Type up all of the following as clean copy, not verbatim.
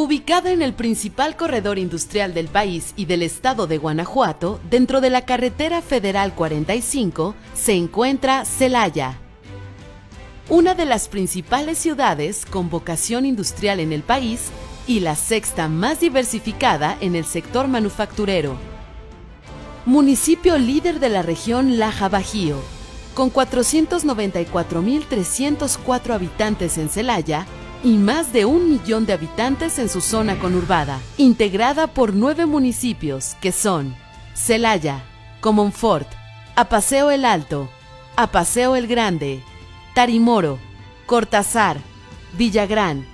Ubicada en el principal corredor industrial del país y del estado de Guanajuato, dentro de la carretera federal 45, se encuentra Celaya, una de las principales ciudades con vocación industrial en el país y la sexta más diversificada en el sector manufacturero. Municipio líder de la región Laja-Bajío, con 494.304 habitantes en Celaya y más de 1 millón de habitantes en su zona conurbada, integrada por 9 municipios que son Celaya, Comonfort, Apaseo el Alto, Apaseo el Grande, Tarimoro, Cortázar, Villagrán,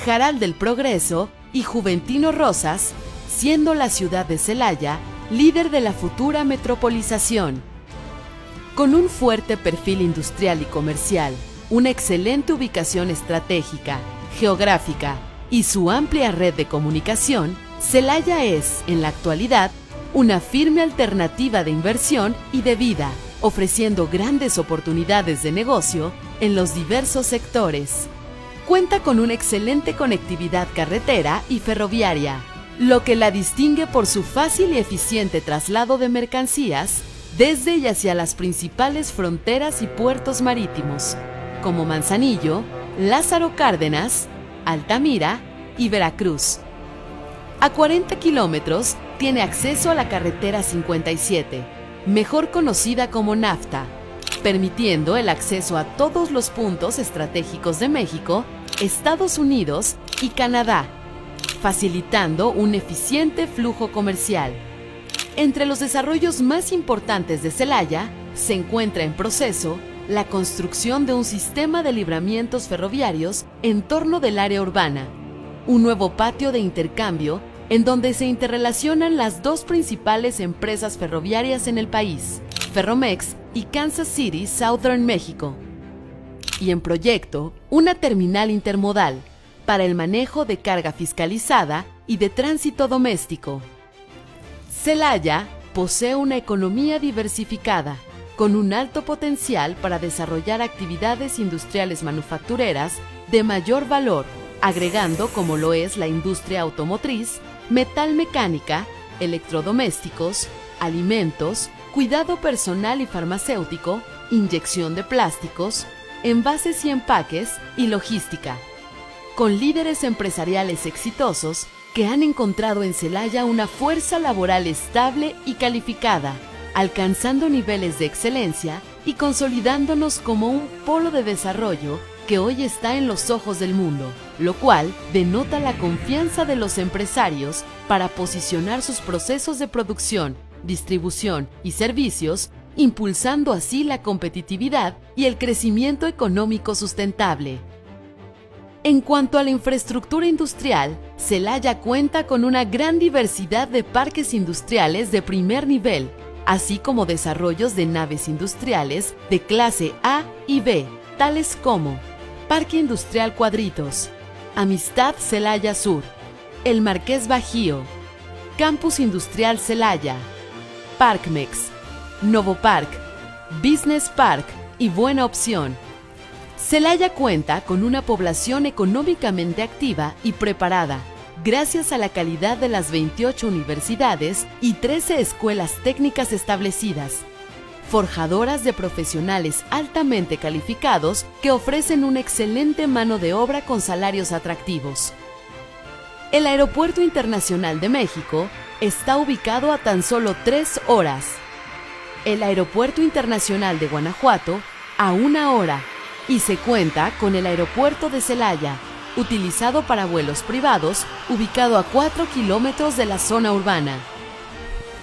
Jaral del Progreso y Juventino Rosas, siendo la ciudad de Celaya líder de la futura metropolización. Con un fuerte perfil industrial y comercial, una excelente ubicación estratégica, geográfica y su amplia red de comunicación, Celaya es, en la actualidad, una firme alternativa de inversión y de vida, ofreciendo grandes oportunidades de negocio en los diversos sectores. Cuenta con una excelente conectividad carretera y ferroviaria, lo que la distingue por su fácil y eficiente traslado de mercancías desde y hacia las principales fronteras y puertos marítimos, como Manzanillo, Lázaro Cárdenas, Altamira y Veracruz. A 40 kilómetros tiene acceso a la carretera 57, mejor conocida como NAFTA, permitiendo el acceso a todos los puntos estratégicos de México, Estados Unidos y Canadá, facilitando un eficiente flujo comercial. Entre los desarrollos más importantes de Celaya se encuentra en proceso la construcción de un sistema de libramientos ferroviarios en torno del área urbana, un nuevo patio de intercambio en donde se interrelacionan las dos principales empresas ferroviarias en el país, Ferromex y Kansas City Southern México, y en proyecto una terminal intermodal para el manejo de carga fiscalizada y de tránsito doméstico. Celaya posee una economía diversificada, con un alto potencial para desarrollar actividades industriales manufactureras de mayor valor, agregando como lo es la industria automotriz, metalmecánica, electrodomésticos, alimentos, cuidado personal y farmacéutico, inyección de plásticos, envases y empaques y logística, con líderes empresariales exitosos que han encontrado en Celaya una fuerza laboral estable y calificada, alcanzando niveles de excelencia y consolidándonos como un polo de desarrollo que hoy está en los ojos del mundo, lo cual denota la confianza de los empresarios para posicionar sus procesos de producción, distribución y servicios, impulsando así la competitividad y el crecimiento económico sustentable. En cuanto a la infraestructura industrial, Celaya cuenta con una gran diversidad de parques industriales de primer nivel, así como desarrollos de naves industriales de clase A y B, tales como Parque Industrial Cuadritos, Amistad Celaya Sur, El Marqués Bajío, Campus Industrial Celaya, Parkmex, Novopark, Business Park y Buena Opción. Celaya cuenta con una población económicamente activa y preparada, gracias a la calidad de las 28 universidades y 13 escuelas técnicas establecidas, forjadoras de profesionales altamente calificados que ofrecen una excelente mano de obra con salarios atractivos. El Aeropuerto Internacional de México está ubicado a tan solo 3 horas. El Aeropuerto Internacional de Guanajuato a 1 hora. Y se cuenta con el aeropuerto de Celaya, utilizado para vuelos privados, ubicado a 4 kilómetros de la zona urbana.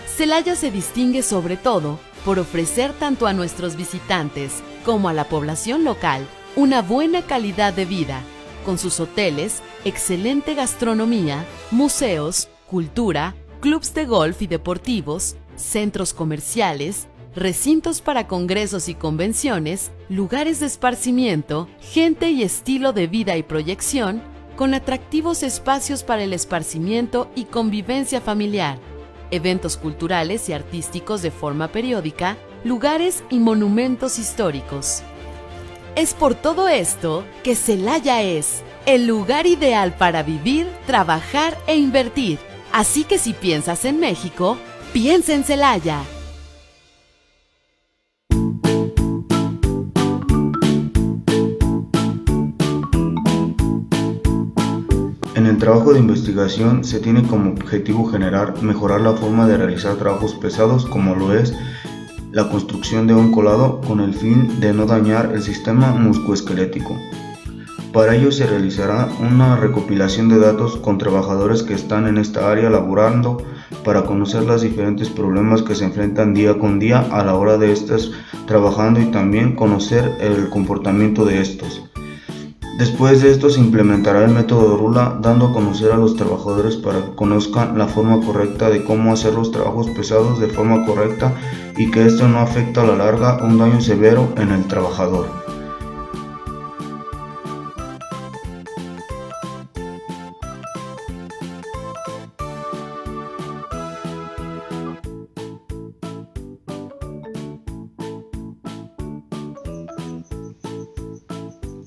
Celaya se distingue sobre todo por ofrecer tanto a nuestros visitantes como a la población local una buena calidad de vida, con sus hoteles, excelente gastronomía, museos, cultura, clubs de golf y deportivos, centros comerciales, recintos para congresos y convenciones, lugares de esparcimiento, gente y estilo de vida y proyección, con atractivos espacios para el esparcimiento y convivencia familiar, eventos culturales y artísticos de forma periódica, lugares y monumentos históricos. Es por todo esto que Celaya es el lugar ideal para vivir, trabajar e invertir. Así que si piensas en México, piensa en Celaya. En el trabajo de investigación se tiene como objetivo generar, mejorar la forma de realizar trabajos pesados como lo es la construcción de un colado con el fin de no dañar el sistema musculoesquelético. Para ello se realizará una recopilación de datos con trabajadores que están en esta área laborando para conocer los diferentes problemas que se enfrentan día con día a la hora de estar trabajando y también conocer el comportamiento de estos. Después de esto se implementará el método RULA, dando a conocer a los trabajadores para que conozcan la forma correcta de cómo hacer los trabajos pesados de forma correcta y que esto no afecte a la larga un daño severo en el trabajador.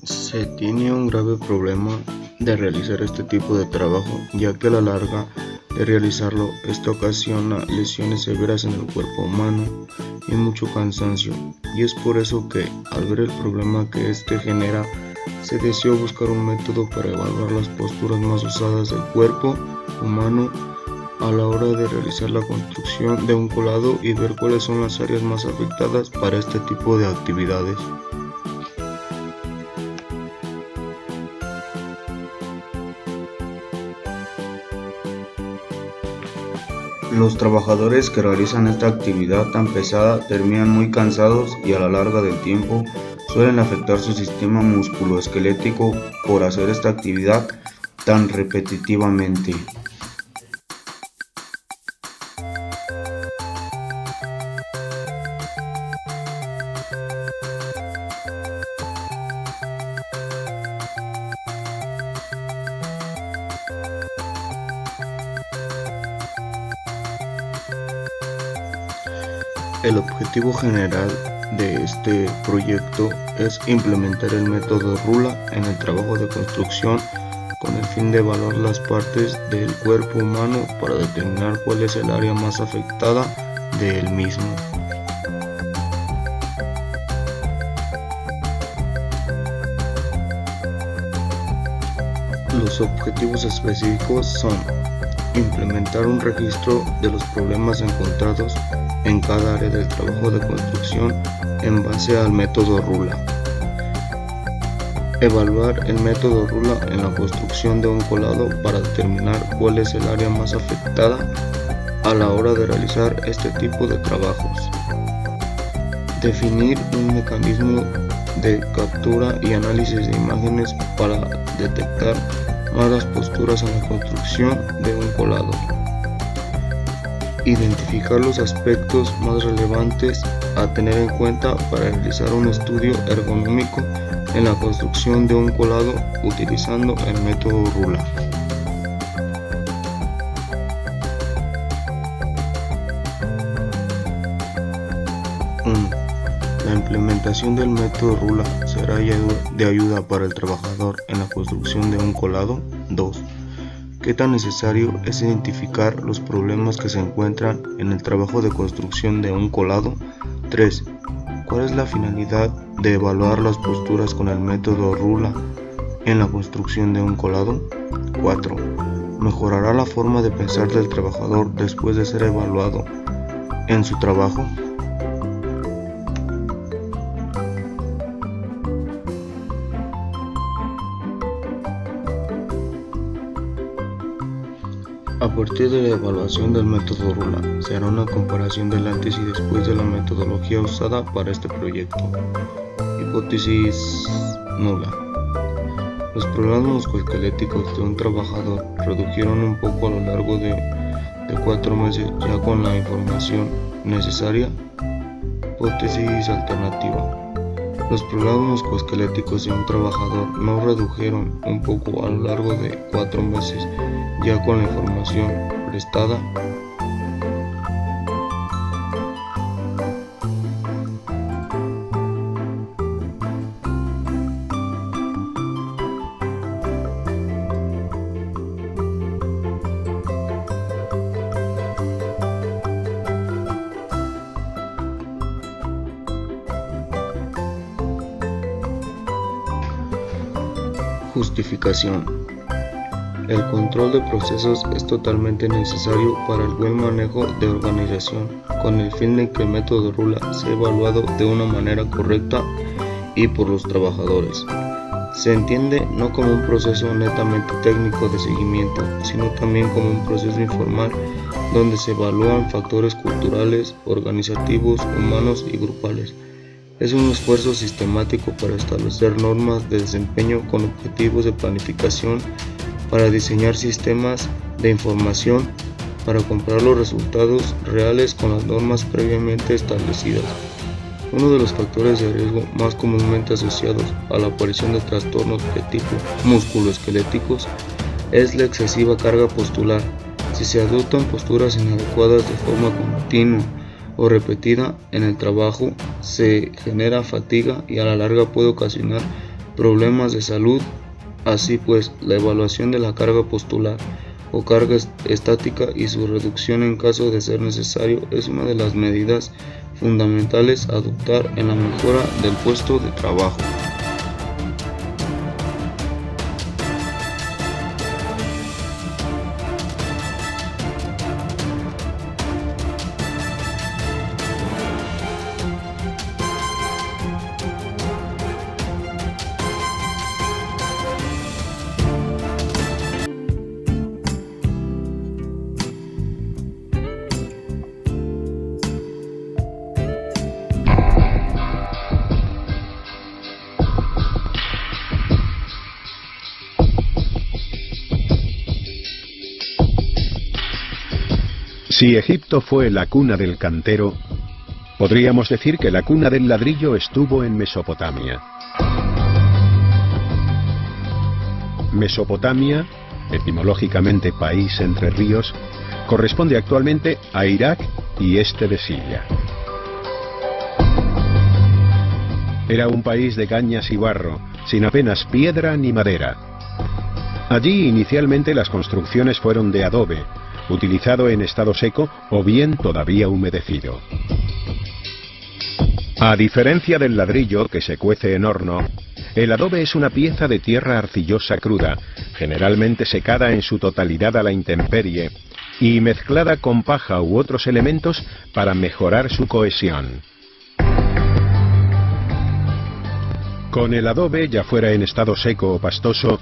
Se tiene un grave problema de realizar este tipo de trabajo, ya que a la larga de realizarlo, esto ocasiona lesiones severas en el cuerpo humano y mucho cansancio, y es por eso que, al ver el problema que este genera, se deseó buscar un método para evaluar las posturas más usadas del cuerpo humano a la hora de realizar la construcción de un colado y ver cuáles son las áreas más afectadas para este tipo de actividades. Los trabajadores que realizan esta actividad tan pesada terminan muy cansados y a la larga del tiempo suelen afectar su sistema musculoesquelético por hacer esta actividad tan repetitivamente. El objetivo general de este proyecto es implementar el método RULA en el trabajo de construcción con el fin de evaluar las partes del cuerpo humano para determinar cuál es el área más afectada del mismo. Los objetivos específicos son implementar un registro de los problemas encontrados en cada área del trabajo de construcción en base al método RULA. Evaluar el método RULA en la construcción de un colado para determinar cuál es el área más afectada a la hora de realizar este tipo de trabajos. Definir un mecanismo de captura y análisis de imágenes para detectar malas posturas en la construcción de un colado. Identificar los aspectos más relevantes a tener en cuenta para realizar un estudio ergonómico en la construcción de un colado utilizando el método RULA. La implementación del método RULA será de ayuda para el trabajador en la construcción de un colado. 2. ¿Qué tan necesario es identificar los problemas que se encuentran en el trabajo de construcción de un colado? 3. ¿Cuál es la finalidad de evaluar las posturas con el método RULA en la construcción de un colado? 4. ¿Mejorará la forma de pensar del trabajador después de ser evaluado en su trabajo? A partir de la evaluación del método RULA, se hará una comparación del antes y después de la metodología usada para este proyecto. Hipótesis nula. Los problemas musculoesqueléticos de un trabajador redujeron un poco a lo largo de 4 meses ya con la información necesaria. Hipótesis alternativa. Los problemas musculoesqueléticos de un trabajador no redujeron un poco a lo largo de 4 meses ya con la información prestada. Justificación. El control de procesos es totalmente necesario para el buen manejo de organización, con el fin de que el método RULA sea evaluado de una manera correcta y por los trabajadores. Se entiende no como un proceso netamente técnico de seguimiento, sino también como un proceso informal donde se evalúan factores culturales, organizativos, humanos y grupales. Es un esfuerzo sistemático para establecer normas de desempeño con objetivos de planificación, para diseñar sistemas de información, para comparar los resultados reales con las normas previamente establecidas. Uno de los factores de riesgo más comúnmente asociados a la aparición de trastornos de tipo musculoesqueléticos es la excesiva carga postular. Si se adoptan posturas inadecuadas de forma continua o repetida en el trabajo, se genera fatiga y a la larga puede ocasionar problemas de salud. Así pues, la evaluación de la carga postular o carga estática y su reducción en caso de ser necesario es una de las medidas fundamentales a adoptar en la mejora del puesto de trabajo. Si Egipto fue la cuna del cantero, podríamos decir que la cuna del ladrillo estuvo en Mesopotamia. Mesopotamia, etimológicamente país entre ríos, corresponde actualmente a Irak y este de Siria. Era un país de cañas y barro, sin apenas piedra ni madera. Allí inicialmente las construcciones fueron de adobe, utilizado en estado seco o bien todavía humedecido. A diferencia del ladrillo que se cuece en horno, el adobe es una pieza de tierra arcillosa cruda, generalmente secada en su totalidad a la intemperie y mezclada con paja u otros elementos para mejorar su cohesión. Con el adobe, ya fuera en estado seco o pastoso,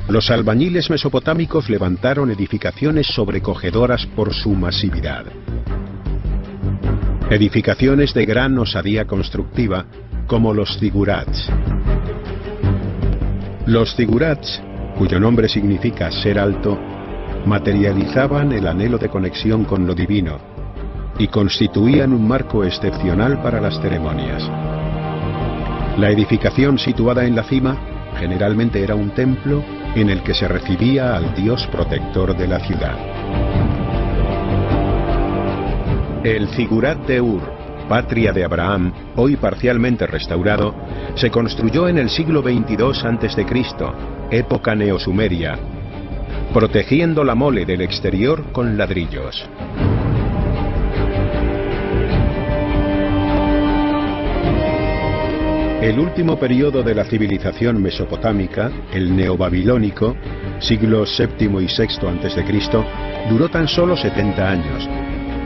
los albañiles mesopotámicos levantaron edificaciones sobrecogedoras por su masividad. Edificaciones de gran osadía constructiva, como los zigurats. Los zigurats, cuyo nombre significa ser alto, materializaban el anhelo de conexión con lo divino y constituían un marco excepcional para las ceremonias. La edificación situada en la cima generalmente era un templo en el que se recibía al dios protector de la ciudad. El zigurat de Ur, patria de Abraham, hoy parcialmente restaurado, se construyó en el siglo XXII a.C., época neosumeria, protegiendo la mole del exterior con ladrillos. El último periodo de la civilización mesopotámica, el neobabilónico, siglos VII y VI a.C., duró tan solo 70 años,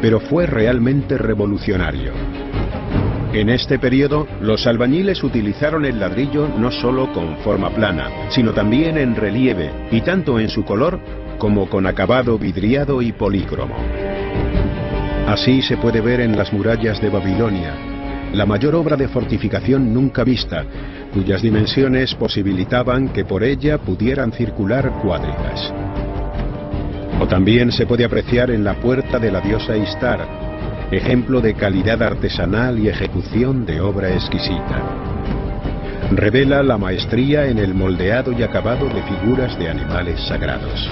pero fue realmente revolucionario. En este periodo, los albañiles utilizaron el ladrillo no solo con forma plana, sino también en relieve, y tanto en su color como con acabado vidriado y polícromo. Así se puede ver en las murallas de Babilonia, la mayor obra de fortificación nunca vista, cuyas dimensiones posibilitaban que por ella pudieran circular cuadrigas. O también se puede apreciar en la puerta de la diosa Istar, ejemplo de calidad artesanal y ejecución de obra exquisita. Revela la maestría en el moldeado y acabado de figuras de animales sagrados.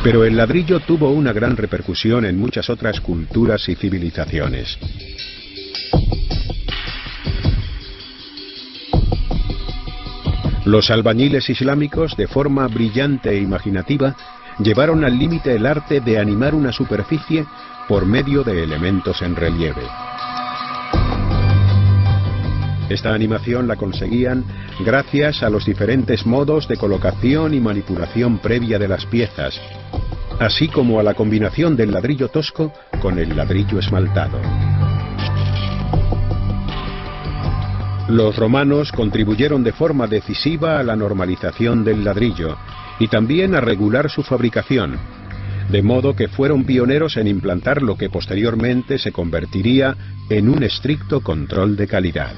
Pero el ladrillo tuvo una gran repercusión en muchas otras culturas y civilizaciones. Los albañiles islámicos, de forma brillante e imaginativa, llevaron al límite el arte de animar una superficie por medio de elementos en relieve. Esta animación la conseguían gracias a los diferentes modos de colocación y manipulación previa de las piezas, así como a la combinación del ladrillo tosco con el ladrillo esmaltado. Los romanos contribuyeron de forma decisiva a la normalización del ladrillo y también a regular su fabricación, de modo que fueron pioneros en implantar lo que posteriormente se convertiría en un estricto control de calidad.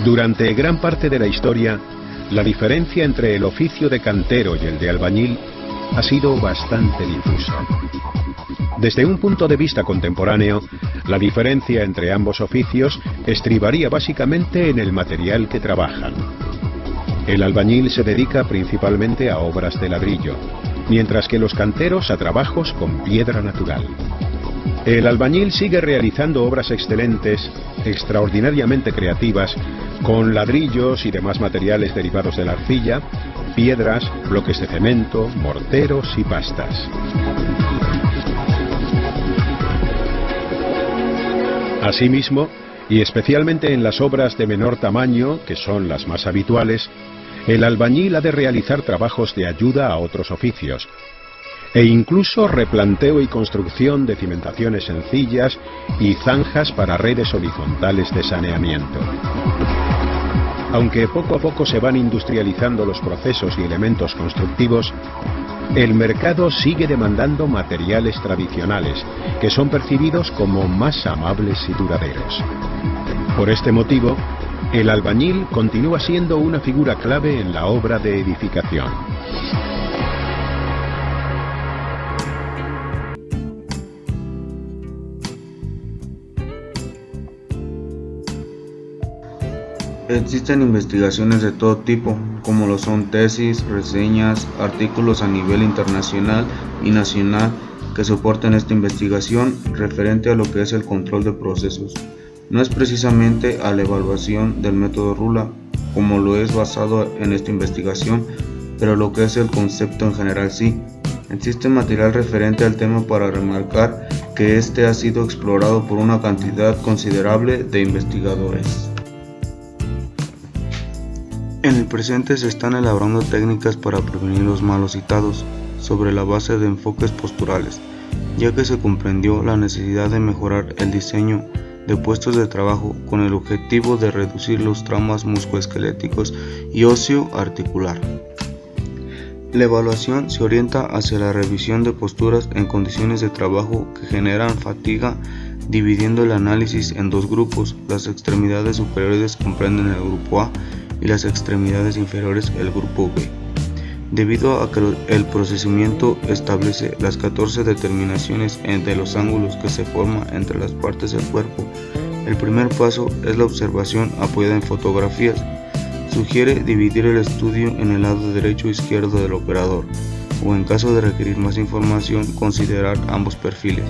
Durante gran parte de la historia, la diferencia entre el oficio de cantero y el de albañil ha sido bastante difusa. Desde un punto de vista contemporáneo, la diferencia entre ambos oficios estribaría básicamente en el material que trabajan. El albañil se dedica principalmente a obras de ladrillo, mientras que los canteros a trabajos con piedra natural. El albañil sigue realizando obras excelentes, extraordinariamente creativas, con ladrillos y demás materiales derivados de la arcilla, piedras, bloques de cemento, morteros y pastas. Asimismo, y especialmente en las obras de menor tamaño, que son las más habituales, el albañil ha de realizar trabajos de ayuda a otros oficios, e incluso replanteo y construcción de cimentaciones sencillas y zanjas para redes horizontales de saneamiento. Aunque poco a poco se van industrializando los procesos y elementos constructivos, el mercado sigue demandando materiales tradicionales, que son percibidos como más amables y duraderos. Por este motivo, el albañil continúa siendo una figura clave en la obra de edificación. Existen investigaciones de todo tipo, como lo son tesis, reseñas, artículos a nivel internacional y nacional que soportan esta investigación referente a lo que es el control de procesos. No es precisamente a la evaluación del método Rula, como lo es basado en esta investigación, pero lo que es el concepto en general sí. Existe material referente al tema para remarcar que este ha sido explorado por una cantidad considerable de investigadores. En el presente se están elaborando técnicas para prevenir los malos citados, sobre la base de enfoques posturales, ya que se comprendió la necesidad de mejorar el diseño de puestos de trabajo con el objetivo de reducir los traumas musculoesqueléticos y óseo-articular. La evaluación se orienta hacia la revisión de posturas en condiciones de trabajo que generan fatiga, dividiendo el análisis en dos grupos. Las extremidades superiores comprenden el grupo A y las extremidades inferiores el grupo B. Debido a que el procesamiento establece las 14 determinaciones de los ángulos que se forman entre las partes del cuerpo, el primer paso es la observación apoyada en fotografías. Sugiere dividir el estudio en el lado derecho e izquierdo del operador, o en caso de requerir más información, considerar ambos perfiles,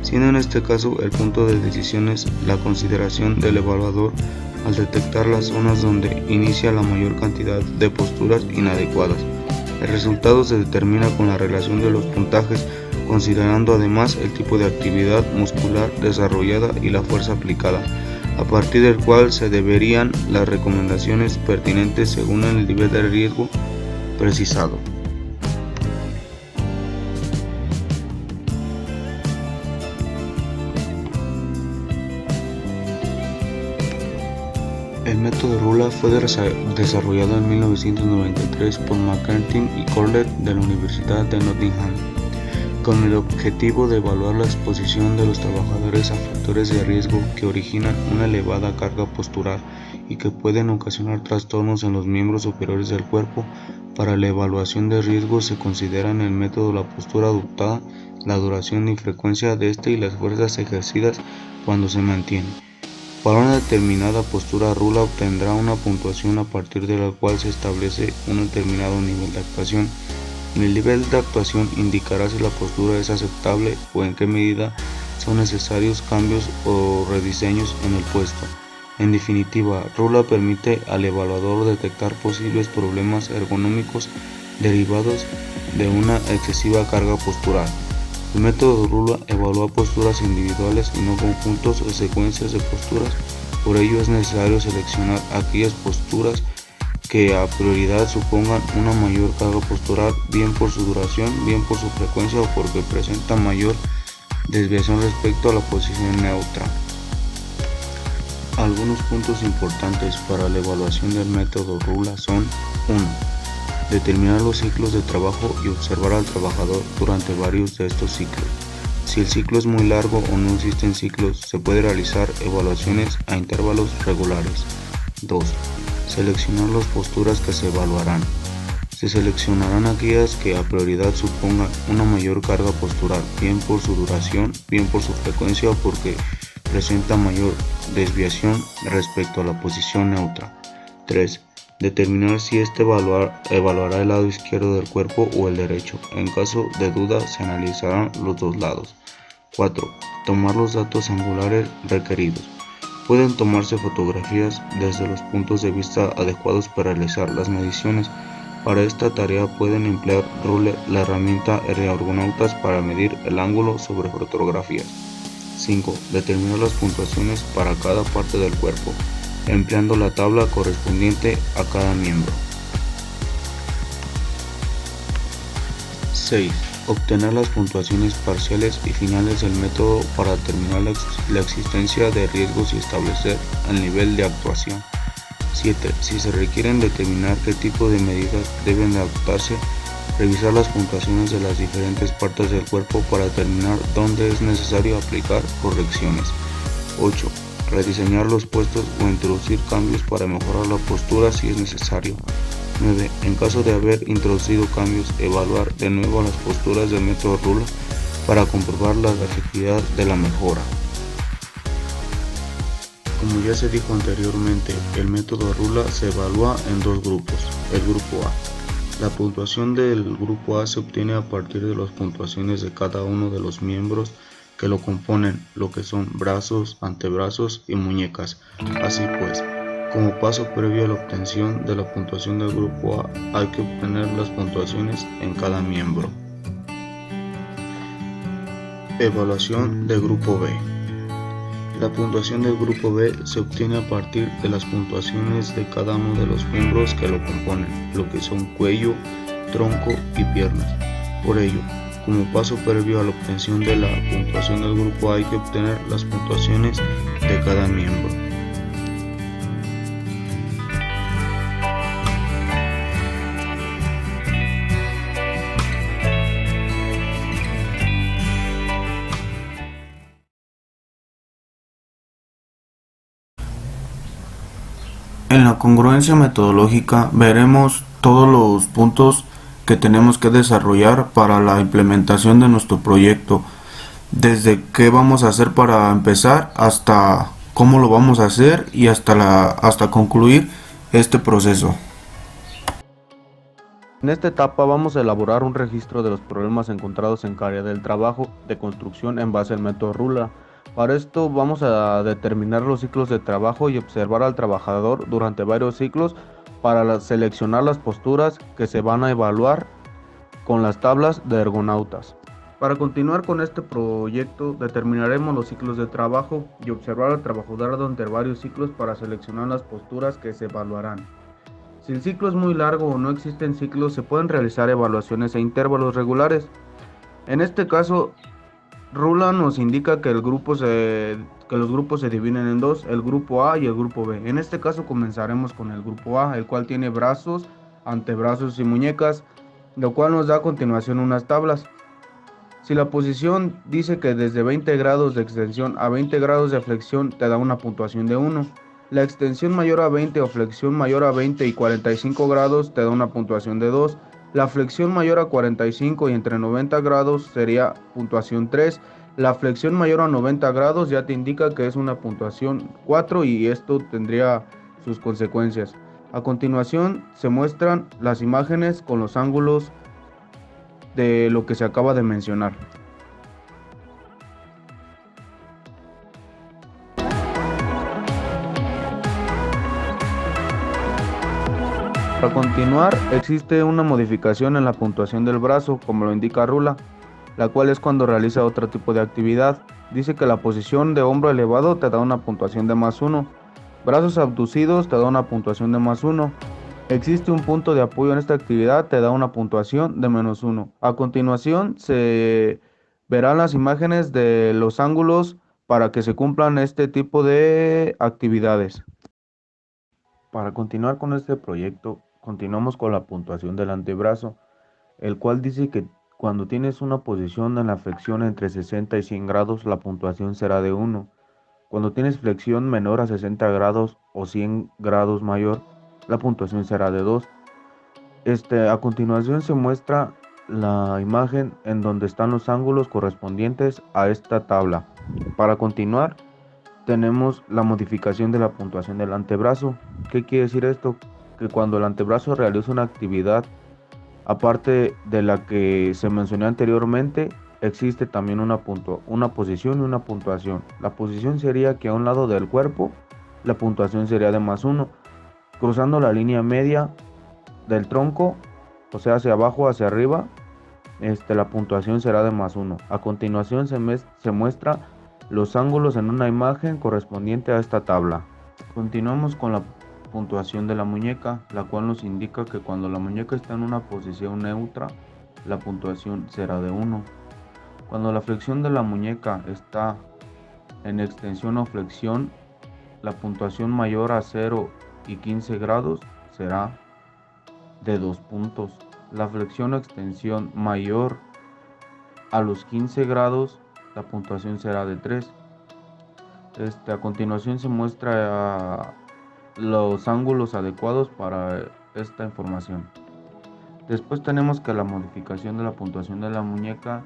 siendo en este caso el punto de decisión es la consideración del evaluador al detectar las zonas donde inicia la mayor cantidad de posturas inadecuadas. El resultado se determina con la relación de los puntajes, considerando además el tipo de actividad muscular desarrollada y la fuerza aplicada, a partir del cual se deberían las recomendaciones pertinentes según el nivel de riesgo precisado. El método Rula fue desarrollado en 1993 por McCarthy y Corlett de la Universidad de Nottingham, con el objetivo de evaluar la exposición de los trabajadores a factores de riesgo que originan una elevada carga postural y que pueden ocasionar trastornos en los miembros superiores del cuerpo. Para la evaluación de riesgo se considera en el método la postura adoptada, la duración y frecuencia de este y las fuerzas ejercidas cuando se mantiene. Para una determinada postura, Rula obtendrá una puntuación a partir de la cual se establece un determinado nivel de actuación. El nivel de actuación indicará si la postura es aceptable o en qué medida son necesarios cambios o rediseños en el puesto. En definitiva, Rula permite al evaluador detectar posibles problemas ergonómicos derivados de una excesiva carga postural. El método Rula evalúa posturas individuales y no conjuntos o secuencias de posturas. Por ello es necesario seleccionar aquellas posturas que a prioridad supongan una mayor carga postural, bien por su duración, bien por su frecuencia o porque presentan mayor desviación respecto a la posición neutra. Algunos puntos importantes para la evaluación del método Rula son: 1. Determinar los ciclos de trabajo y observar al trabajador durante varios de estos ciclos. Si el ciclo es muy largo o no existen ciclos, se puede realizar evaluaciones a intervalos regulares. 2. Seleccionar las posturas que se evaluarán. Se seleccionarán aquellas que a prioridad supongan una mayor carga postural, bien por su duración, bien por su frecuencia o porque presenta mayor desviación respecto a la posición neutra. 3. Determinar si evaluará el lado izquierdo del cuerpo o el derecho. En caso de duda, se analizarán los dos lados. 4. Tomar los datos angulares requeridos. Pueden tomarse fotografías desde los puntos de vista adecuados para realizar las mediciones. Para esta tarea pueden emplear Rule, la herramienta Ergonautas, para medir el ángulo sobre fotografías. 5. Determinar las puntuaciones para cada parte del cuerpo, empleando la tabla correspondiente a cada miembro. 6. Obtener las puntuaciones parciales y finales del método para determinar la existencia de riesgos y establecer el nivel de actuación. 7. Si se requieren determinar qué tipo de medidas deben de adoptarse, revisar las puntuaciones de las diferentes partes del cuerpo para determinar dónde es necesario aplicar correcciones. 8. Rediseñar los puestos o introducir cambios para mejorar la postura si es necesario. 9. En caso de haber introducido cambios, evaluar de nuevo las posturas del método Rula para comprobar la efectividad de la mejora. Como ya se dijo anteriormente, el método Rula se evalúa en dos grupos. El grupo A. La puntuación del grupo A se obtiene a partir de las puntuaciones de cada uno de los miembros que lo componen, lo que son brazos, antebrazos y muñecas. Así pues, como paso previo a la obtención de la puntuación del grupo A, hay que obtener las puntuaciones en cada miembro. Evaluación del grupo B. La puntuación del grupo B se obtiene a partir de las puntuaciones de cada uno de los miembros que lo componen, lo que son cuello, tronco y piernas. Por ello, como paso previo a la obtención de la puntuación del grupo A, hay que obtener las puntuaciones de cada miembro. En la congruencia metodológica veremos todos los puntos que tenemos que desarrollar para la implementación de nuestro proyecto, desde qué vamos a hacer para empezar hasta cómo lo vamos a hacer y hasta concluir este proceso. En esta etapa vamos a elaborar un registro de los problemas encontrados en cada área del trabajo de construcción en base al método Rula. Para esto vamos a determinar los ciclos de trabajo y observar al trabajador durante varios ciclos para seleccionar las posturas que se van a evaluar con las tablas de Ergonautas. Para continuar con este proyecto, determinaremos los ciclos de trabajo y observar al trabajador durante varios ciclos para seleccionar las posturas que se evaluarán. Si el ciclo es muy largo o no existen ciclos, se pueden realizar evaluaciones a intervalos regulares. En este caso, Rula nos indica que los grupos se dividen en dos, el grupo A y el grupo B. En este caso comenzaremos con el grupo A, el cual tiene brazos, antebrazos y muñecas, lo cual nos da a continuación unas tablas. Si la posición dice que desde 20 grados de extensión a 20 grados de flexión, te da una puntuación de 1. La extensión mayor a 20 o flexión mayor a 20 y 45 grados te da una puntuación de 2. La flexión mayor a 45 y entre 90 grados sería puntuación 3. La flexión mayor a 90 grados ya te indica que es una puntuación 4 y esto tendría sus consecuencias. A continuación se muestran las imágenes con los ángulos de lo que se acaba de mencionar. Para continuar, existe una modificación en la puntuación del brazo, como lo indica Rula, la cual es cuando realiza otro tipo de actividad. Dice que la posición de hombro elevado te da una puntuación de +1, brazos abducidos te da una puntuación de +1. Existe un punto de apoyo en esta actividad, te da una puntuación de -1. A continuación se verán las imágenes de los ángulos para que se cumplan este tipo de actividades. Para continuar con este proyecto, continuamos con la puntuación del antebrazo, el cual dice que cuando tienes una posición en la flexión entre 60 y 100 grados, la puntuación será de 1. Cuando tienes flexión menor a 60 grados o 100 grados mayor, la puntuación será de 2. A continuación se muestra la imagen en donde están los ángulos correspondientes a esta tabla. Para continuar, tenemos la modificación de la puntuación del antebrazo. ¿Qué quiere decir esto? Que cuando el antebrazo realiza una actividad, aparte de la que se mencionó anteriormente, existe también una posición y una puntuación. La posición sería que a un lado del cuerpo, la puntuación sería de +1. Cruzando la línea media del tronco, o sea, hacia abajo, hacia arriba, la puntuación será de +1. A continuación se muestra los ángulos en una imagen correspondiente a esta tabla. Continuamos con la puntuación de la muñeca, la cual nos indica que cuando la muñeca está en una posición neutra, la puntuación será de 1. Cuando la flexión de la muñeca está en extensión o flexión, la puntuación mayor a 0 y 15 grados será de 2 puntos. La flexión o extensión mayor a los 15 grados, la puntuación será de 3. A continuación se muestra los ángulos adecuados para esta información. Después tenemos que la modificación de la puntuación de la muñeca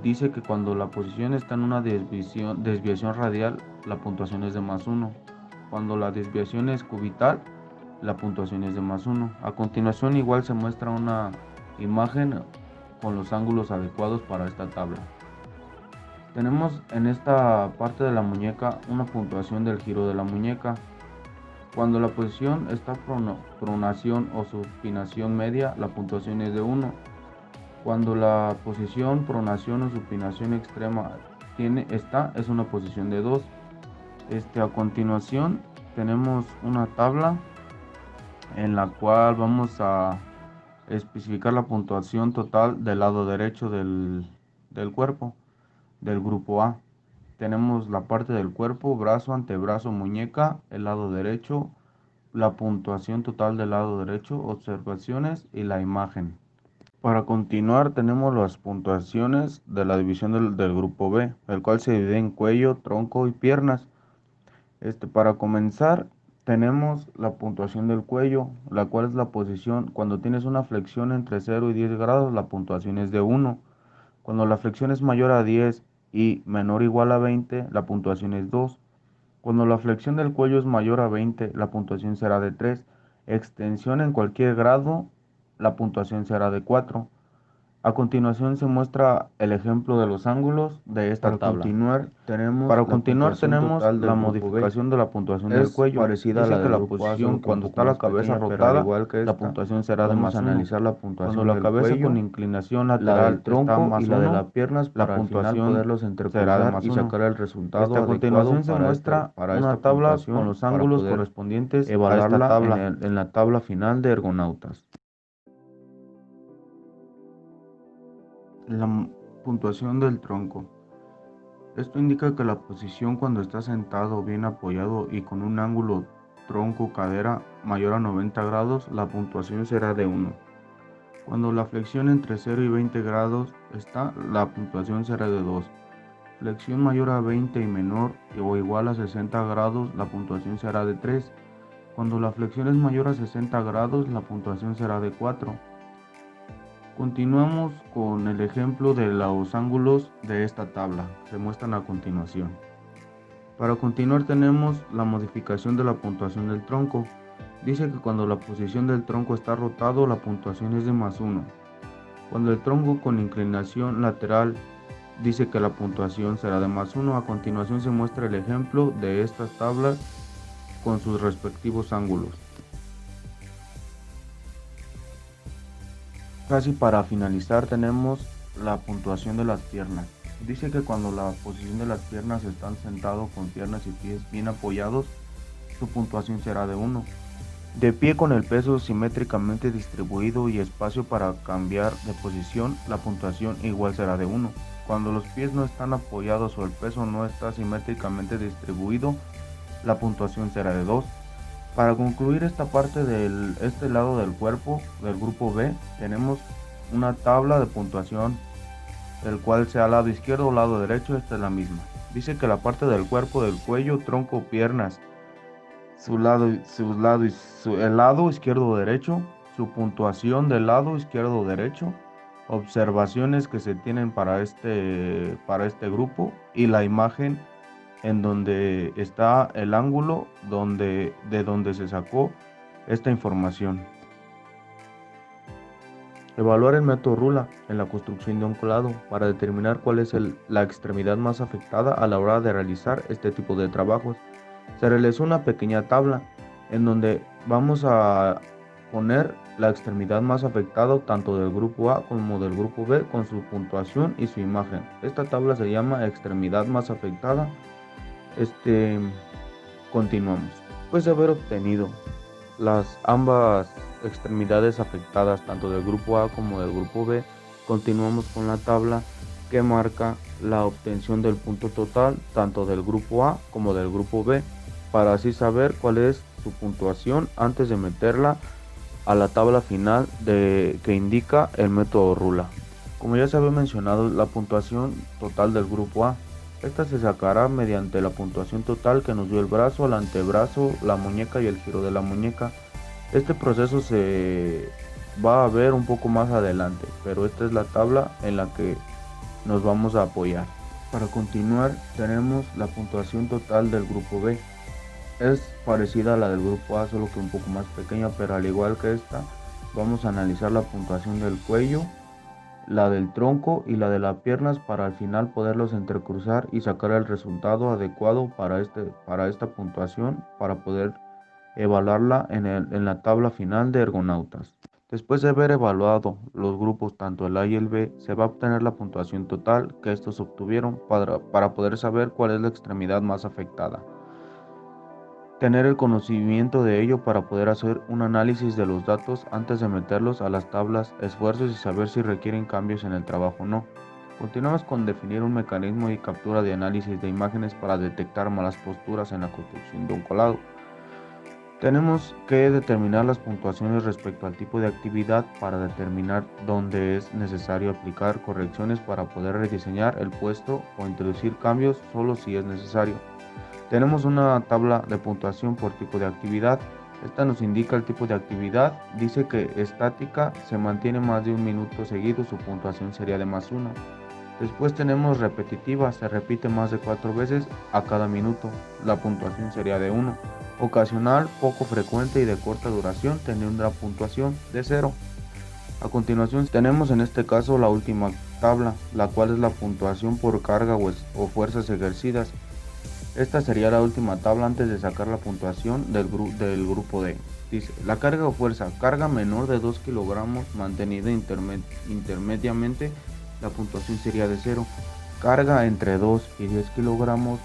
dice que cuando la posición está en una desviación radial, la puntuación es de +1. Cuando la desviación es cubital, la puntuación es de +1. A continuación igual se muestra una imagen con los ángulos adecuados para esta tabla. Tenemos en esta parte de la muñeca una puntuación del giro de la muñeca. Cuando la posición está pronación o supinación media, la puntuación es de 1. Cuando la posición pronación o supinación extrema es una posición de 2. A continuación tenemos una tabla en la cual vamos a especificar la puntuación total del lado derecho del cuerpo, del grupo A. Tenemos la parte del cuerpo, brazo, antebrazo, muñeca, el lado derecho, la puntuación total del lado derecho, observaciones y la imagen. Para continuar tenemos las puntuaciones de la división del grupo B, el cual se divide en cuello, tronco y piernas. Para comenzar tenemos la puntuación del cuello, la cual es la posición cuando tienes una flexión entre 0 y 10 grados, la puntuación es de 1. Cuando la flexión es mayor a 10 y menor o igual a 20, la puntuación es 2. Cuando la flexión del cuello es mayor a 20, la puntuación será de 3. Extensión en cualquier grado, la puntuación será de 4. A continuación se muestra el ejemplo de los ángulos de esta tabla. Para continuar tenemos la modificación de la puntuación del cuello, parecida a la de la posición cuando está la cabeza rotada, la puntuación será de +1. Analizar la puntuación Cuando la del cabeza cuello, con inclinación la lateral del tronco está y la de +1, las piernas la para al final puntuación poderlos será de intercambiar y +1. sacar el resultado A adecuado continuación se para muestra para una esta tabla puntuación con los para ángulos poder correspondientes a esta evaluarla tabla. en la tabla final de ergonautas. La puntuación del tronco. Esto indica que la posición cuando está sentado bien apoyado y con un ángulo tronco-cadera mayor a 90 grados, la puntuación será de 1. Cuando la flexión entre 0 y 20 grados está, la puntuación será de 2. Flexión mayor a 20 y menor o igual a 60 grados, la puntuación será de 3. Cuando la flexión es mayor a 60 grados, la puntuación será de 4. Continuamos con el ejemplo de los ángulos de esta tabla, se muestran a continuación. Para continuar tenemos la modificación de la puntuación del tronco. Dice que cuando la posición del tronco está rotado, la puntuación es de +1. Cuando el tronco con inclinación lateral, dice que la puntuación será de +1. A continuación se muestra el ejemplo de estas tablas con sus respectivos ángulos. Casi para finalizar tenemos la puntuación de las piernas. Dice que cuando la posición de las piernas están sentado con piernas y pies bien apoyados, su puntuación será de 1. De pie con el peso simétricamente distribuido y espacio para cambiar de posición, la puntuación igual será de 1. Cuando los pies no están apoyados o el peso no está simétricamente distribuido, la puntuación será de 2. Para concluir esta parte de este lado del cuerpo del grupo B, tenemos una tabla de puntuación, el cual sea lado izquierdo o lado derecho, esta es la misma. Dice que la parte del cuerpo, del cuello, tronco, piernas, el lado izquierdo o derecho, su puntuación del lado izquierdo o derecho, observaciones que se tienen para este grupo y la imagen en donde está el ángulo de donde se sacó esta información. Evaluar el método Rula en la construcción de un colado para determinar cuál es la extremidad más afectada a la hora de realizar este tipo de trabajos. Se realizó una pequeña tabla en donde vamos a poner la extremidad más afectada tanto del grupo A como del grupo B con su puntuación y su imagen. Esta tabla se llama extremidad más afectada. Continuamos. Después de haber obtenido ambas extremidades afectadas tanto del grupo A como del grupo B, continuamos con la tabla que marca la obtención del punto total tanto del grupo A como del grupo B, para así saber cuál es su puntuación antes de meterla a la tabla final que indica el método Rula. Como ya se había mencionado, la puntuación total del grupo A. Esta se sacará mediante la puntuación total que nos dio el brazo, el antebrazo, la muñeca y el giro de la muñeca. Este proceso se va a ver un poco más adelante, pero esta es la tabla en la que nos vamos a apoyar. Para continuar, tenemos la puntuación total del grupo B. Es parecida a la del grupo A, solo que un poco más pequeña, pero al igual que esta, vamos a analizar la puntuación del cuello, la del tronco y la de las piernas para al final poderlos entrecruzar y sacar el resultado adecuado para esta puntuación para poder evaluarla en la tabla final de ergonautas. Después de haber evaluado los grupos tanto el A y el B, se va a obtener la puntuación total que estos obtuvieron para poder saber cuál es la extremidad más afectada. Tener el conocimiento de ello para poder hacer un análisis de los datos antes de meterlos a las tablas, esfuerzos y saber si requieren cambios en el trabajo o no. Continuamos con definir un mecanismo y captura de análisis de imágenes para detectar malas posturas en la construcción de un colado. Tenemos que determinar las puntuaciones respecto al tipo de actividad para determinar dónde es necesario aplicar correcciones para poder rediseñar el puesto o introducir cambios solo si es necesario. Tenemos una tabla de puntuación por tipo de actividad. Esta nos indica el tipo de actividad. Dice que estática se mantiene más de un minuto seguido, su puntuación sería de +1. Después tenemos repetitiva, se repite más de 4 veces a cada minuto, la puntuación sería de 1. Ocasional, poco frecuente y de corta duración tendría una puntuación de 0. A continuación tenemos en este caso la última tabla, la cual es la puntuación por carga o fuerzas ejercidas. Esta sería la última tabla antes de sacar la puntuación del grupo D. Dice, la carga o fuerza, carga menor de 2 kilogramos mantenida intermediamente, la puntuación sería de 0. Carga entre 2 y 10 kilogramos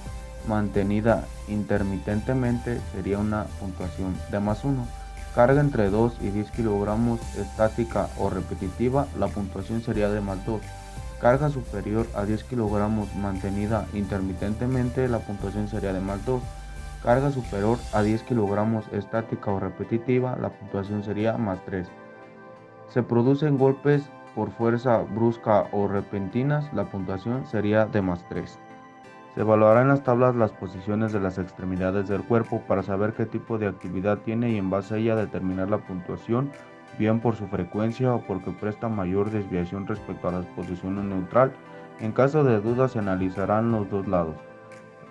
mantenida intermitentemente sería una puntuación de +1. Carga entre 2 y 10 kilogramos estática o repetitiva, la puntuación sería de +2. Carga superior a 10 kilogramos mantenida intermitentemente, la puntuación sería de +2. Carga superior a 10 kilogramos estática o repetitiva, la puntuación sería +3. Se producen golpes por fuerza brusca o repentinas, la puntuación sería de +3. Se evaluará en las tablas las posiciones de las extremidades del cuerpo para saber qué tipo de actividad tiene y en base a ella determinar la puntuación, bien por su frecuencia o porque presta mayor desviación respecto a la posición neutral. En caso de duda se analizarán los dos lados.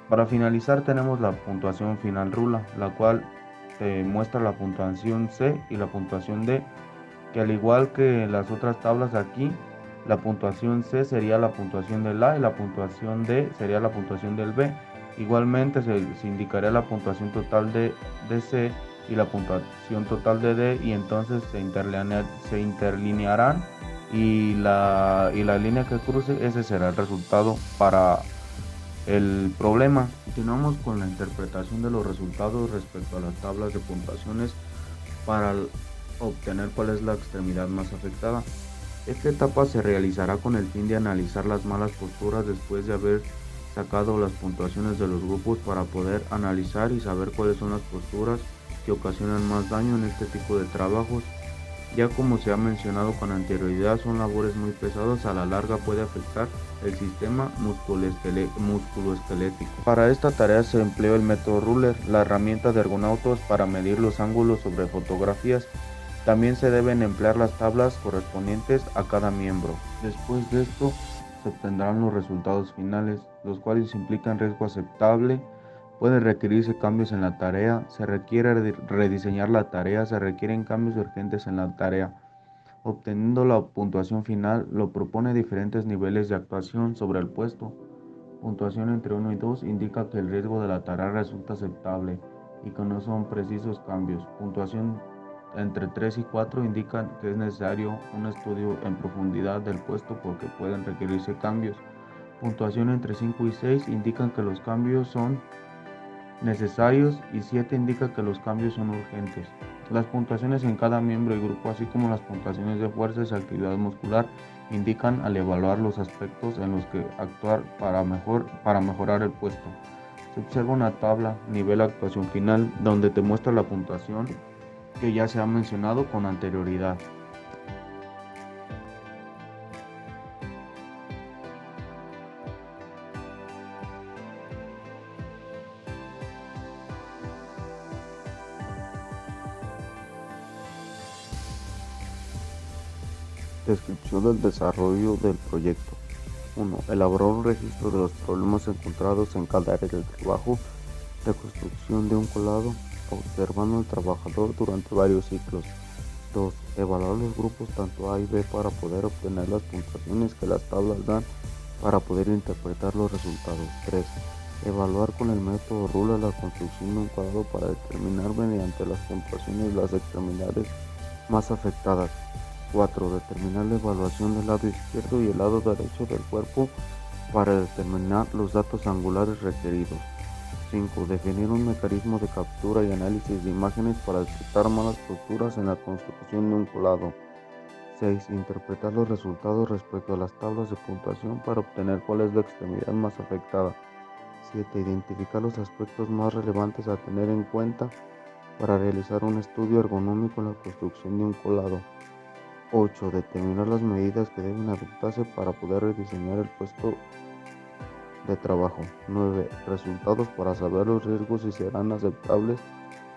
Para finalizar tenemos la puntuación final Rula, la cual te muestra la puntuación C y la puntuación D, que al igual que en las otras tablas aquí, la puntuación C sería la puntuación del A y la puntuación D sería la puntuación del B. Igualmente se indicaría la puntuación total de C y la puntuación total de D, y entonces se interlinearán y la línea que cruce, ese será el resultado para el problema. Continuamos con la interpretación de los resultados respecto a las tablas de puntuaciones para obtener cuál es la extremidad más afectada. Esta etapa se realizará con el fin de analizar las malas posturas después de haber sacado las puntuaciones de los grupos para poder analizar y saber cuáles son las posturas que ocasionan más daño en este tipo de trabajos. Ya como se ha mencionado con anterioridad, son labores muy pesadas, a la larga puede afectar el sistema musculoesquelético. Para esta tarea se empleó el método Ruller, la herramienta de ergonautos para medir los ángulos sobre fotografías. También se deben emplear las tablas correspondientes a cada miembro. Después de esto se obtendrán los resultados finales, los cuales implican riesgo aceptable. Pueden requerirse cambios en la tarea, se requiere rediseñar la tarea, se requieren cambios urgentes en la tarea. Obteniendo la puntuación final, lo propone diferentes niveles de actuación sobre el puesto. Puntuación entre 1 y 2 indica que el riesgo de la tarea resulta aceptable y que no son precisos cambios. Puntuación entre 3 y 4 indican que es necesario un estudio en profundidad del puesto porque pueden requerirse cambios. Puntuación entre 5 y 6 indican que los cambios son necesarios y 7 indica que los cambios son urgentes. Las puntuaciones en cada miembro y grupo, así como las puntuaciones de fuerzas y actividad muscular, indican al evaluar los aspectos en los que actuar para mejorar el puesto. Se observa una tabla nivel actuación final donde te muestra la puntuación que ya se ha mencionado con anterioridad. Descripción del desarrollo del proyecto. 1. Elaborar un registro de los problemas encontrados en cada área del trabajo de construcción de un colado, observando al trabajador durante varios ciclos. 2. Evaluar los grupos tanto A y B para poder obtener las puntuaciones que las tablas dan para poder interpretar los resultados. 3. Evaluar con el método Ruller la construcción de un colado para determinar mediante las puntuaciones las extremidades más afectadas. 4. Determinar la evaluación del lado izquierdo y el lado derecho del cuerpo para determinar los datos angulares requeridos. 5. Definir un mecanismo de captura y análisis de imágenes para detectar malas posturas en la construcción de un colado. 6. Interpretar los resultados respecto a las tablas de puntuación para obtener cuál es la extremidad más afectada. 7. Identificar los aspectos más relevantes a tener en cuenta para realizar un estudio ergonómico en la construcción de un colado. 8. Determinar las medidas que deben adoptarse para poder rediseñar el puesto de trabajo. 9. Resultados para saber los riesgos si serán aceptables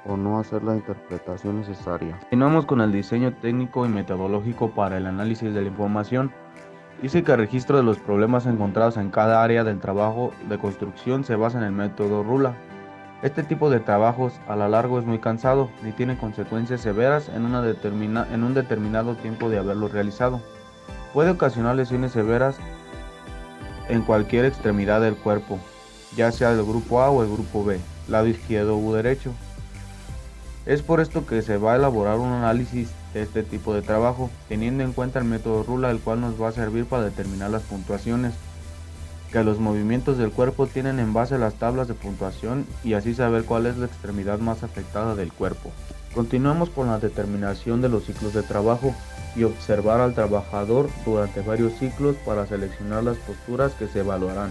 o no hacer la interpretación necesaria. Continuamos con el diseño técnico y metodológico para el análisis de la información. Dice que el registro de los problemas encontrados en cada área del trabajo de construcción se basa en el método Ruller. Este tipo de trabajos a lo largo es muy cansado y tiene consecuencias severas en un determinado tiempo de haberlo realizado. Puede ocasionar lesiones severas en cualquier extremidad del cuerpo, ya sea del grupo A o el grupo B, lado izquierdo u derecho. Es por esto que se va a elaborar un análisis de este tipo de trabajo, teniendo en cuenta el método Ruller, el cual nos va a servir para determinar las puntuaciones que los movimientos del cuerpo tienen en base a las tablas de puntuación y así saber cuál es la extremidad más afectada del cuerpo. Continuamos con la determinación de los ciclos de trabajo y observar al trabajador durante varios ciclos para seleccionar las posturas que se evaluarán.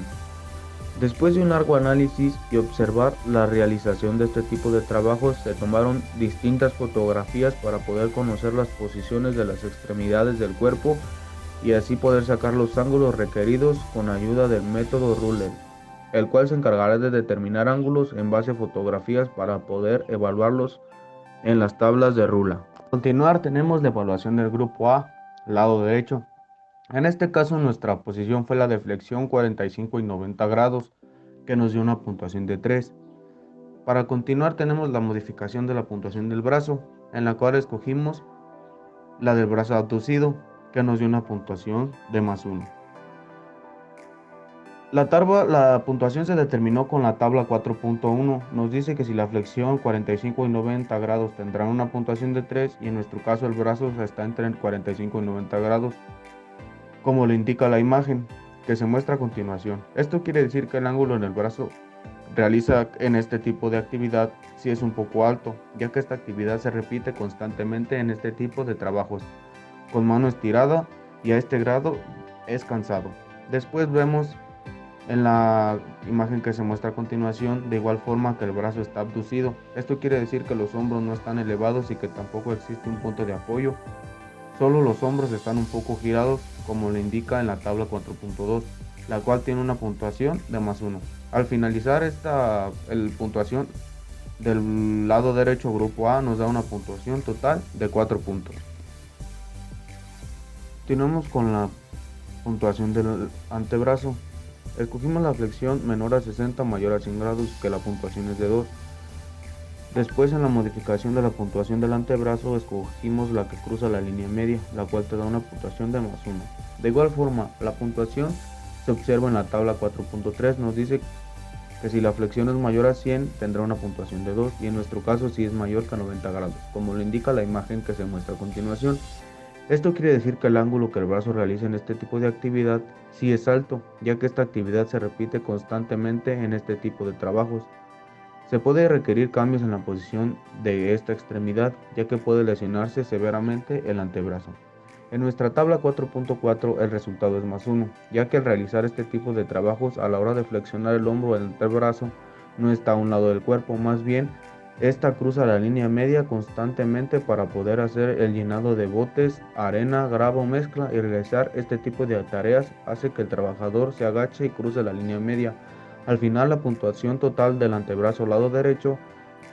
Después de un largo análisis y observar la realización de este tipo de trabajos, se tomaron distintas fotografías para poder conocer las posiciones de las extremidades del cuerpo y así poder sacar los ángulos requeridos con ayuda del método Ruller, el cual se encargará de determinar ángulos en base a fotografías para poder evaluarlos en las tablas de Ruller. A continuar tenemos la evaluación del grupo A, lado derecho. En este caso nuestra posición fue la de flexión 45 y 90 grados, que nos dio una puntuación de 3. Para continuar tenemos la modificación de la puntuación del brazo, en la cual escogimos la del brazo abducido, que nos dio una puntuación de +1. La puntuación se determinó con la tabla 4.1. Nos dice que si la flexión 45 y 90 grados tendrán una puntuación de 3 y en nuestro caso el brazo está entre 45 y 90 grados. como lo indica la imagen que se muestra a continuación. Esto quiere decir que el ángulo en el brazo realiza en este tipo de actividad si es un poco alto, ya que esta actividad se repite constantemente en este tipo de trabajos, con mano estirada y a este grado es cansado. Después vemos en la imagen que se muestra a continuación de igual forma que el brazo está abducido. Esto quiere decir que los hombros no están elevados y que tampoco existe un punto de apoyo. Solo los hombros están un poco girados, como le indica en la tabla 4.2, la cual tiene una puntuación de +1. Al finalizar esta puntuación del lado derecho, grupo A nos da una puntuación total de 4 puntos. Continuamos con la puntuación del antebrazo. Escogimos la flexión menor a 60, mayor a 100 grados, que la puntuación es de 2. Después, en la modificación de la puntuación del antebrazo, escogimos la que cruza la línea media, la cual te da una puntuación de +1. De igual forma, la puntuación se observa en la tabla 4.3, nos dice que si la flexión es mayor a 100 tendrá una puntuación de 2 y en nuestro caso si es mayor que a 90 grados, como lo indica la imagen que se muestra a continuación. Esto quiere decir que el ángulo que el brazo realiza en este tipo de actividad sí es alto, ya que esta actividad se repite constantemente en este tipo de trabajos. Se puede requerir cambios en la posición de esta extremidad, ya que puede lesionarse severamente el antebrazo. En nuestra tabla 4.4 el resultado es +1, ya que al realizar este tipo de trabajos a la hora de flexionar el hombro del antebrazo no está a un lado del cuerpo, más bien esta cruza la línea media constantemente para poder hacer el llenado de botes, arena, grava o mezcla, y realizar este tipo de tareas hace que el trabajador se agache y cruce la línea media. Al final la puntuación total del antebrazo lado derecho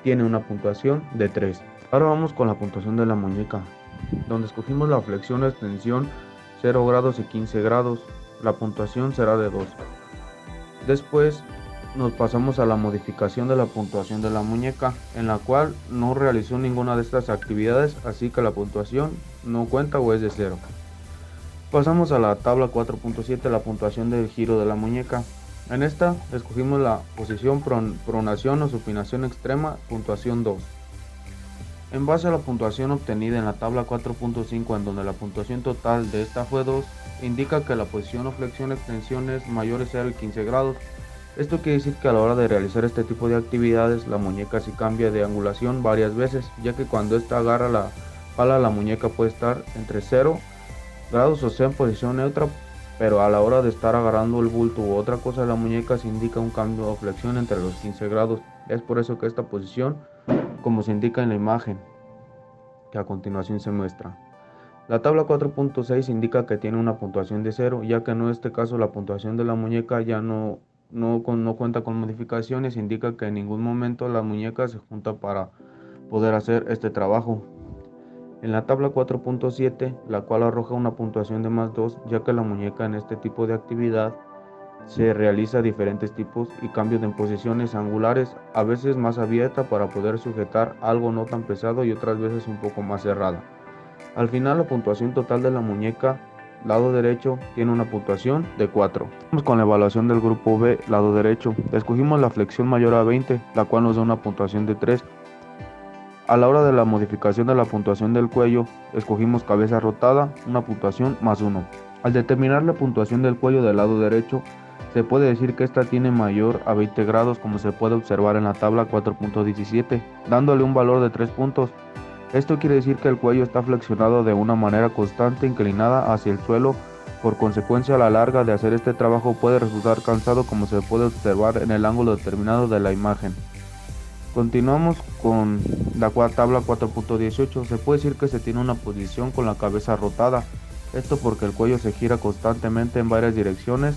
tiene una puntuación de 3. Ahora vamos con la puntuación de la muñeca, donde escogimos la flexión o extensión 0 grados y 15 grados. La puntuación será de 2. Después nos pasamos a la modificación de la puntuación de la muñeca, en la cual no realizó ninguna de estas actividades, así que la puntuación no cuenta o es de 0. Pasamos a la tabla 4.7, la puntuación del giro de la muñeca. En esta escogimos la posición pronación o supinación extrema, puntuación 2. En base a la puntuación obtenida en la tabla 4.5, en donde la puntuación total de esta fue 2, indica que la posición o flexión extensión es mayor o 0 y 15 grados. Esto quiere decir que a la hora de realizar este tipo de actividades, la muñeca sí cambia de angulación varias veces, ya que cuando esta agarra la pala, la muñeca puede estar entre 0 grados o sea en posición neutra, pero a la hora de estar agarrando el bulto u otra cosa de la muñeca se indica un cambio de flexión entre los 15 grados. Es por eso que esta posición, como se indica en la imagen que a continuación se muestra. La tabla 4.6 indica que tiene una puntuación de 0, ya que en este caso la puntuación de la muñeca ya no cuenta con modificaciones, indica que en ningún momento la muñeca se junta para poder hacer este trabajo. En la tabla 4.7, la cual arroja una puntuación de +2, ya que la muñeca en este tipo de actividad se realiza diferentes tipos y cambios de posiciones angulares, a veces más abierta para poder sujetar algo no tan pesado y otras veces un poco más cerrada. Al final la puntuación total de la muñeca lado derecho tiene una puntuación de 4. Vamos con la evaluación del grupo B, lado derecho. Escogimos la flexión mayor a 20, la cual nos da una puntuación de 3. A la hora de la modificación de la puntuación del cuello, escogimos cabeza rotada, una puntuación +1. Al determinar la puntuación del cuello del lado derecho, se puede decir que esta tiene mayor a 20 grados, como se puede observar en la tabla 4.17, dándole un valor de 3 puntos. Esto quiere decir que el cuello está flexionado de una manera constante, inclinada hacia el suelo. Por consecuencia, a la larga de hacer este trabajo puede resultar cansado, como se puede observar en el ángulo determinado de la imagen. Continuamos con la tabla 4.18. Se puede decir que se tiene una posición con la cabeza rotada. Esto porque el cuello se gira constantemente en varias direcciones